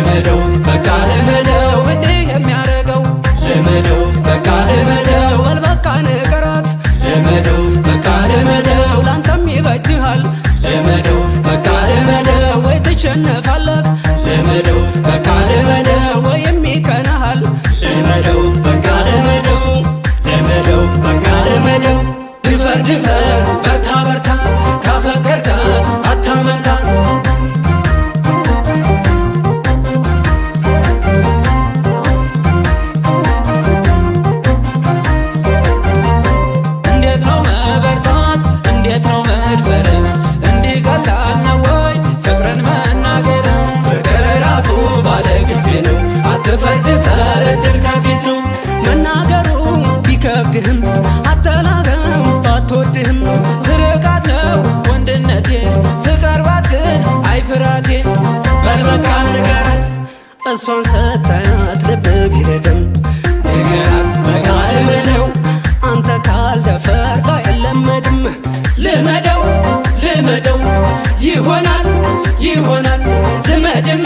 ልመደው በቃ ልመደው እንዲህ የሚያረገው ልመደው በቃ ልመደው በልበቃ ንገራት ልመደው በቃ ልመደው ላንተም ይበጅሃል ልመደው በቃ ልመደው ወይ ትሸነፋለህ ልመደው በቃ ልመደው ወይም ይቀናሃል ልመደው በቃ ልመደው ልመደው በቃ ልመደው ድፈር ድፈር በርታ በርታ ካፈቀርካት አታመንታ እንዴት ነው መበርታት እንዴት ነው መድፈር እንዲህ ቀላል ነው ወይ ፍቅርን መናገር ፍቅር ራሱ ባለ ጊዜ ነው አትፈር ድፈር እድል ከፊት ነው መናገሩ ቢከብድህም አተናገም ባትወድህም ስርቃት ነው ወንድነቴ ስቀርባት ግን አይፍራቴ በልበቃ ንገራት እሷን ስታያት ልብ ቢረድም ንገራት በቃ ልመደው አንተ ካልደፈርክ አይለመድም ልመደው ልመደው ይሆናል ይሆናል ልመድም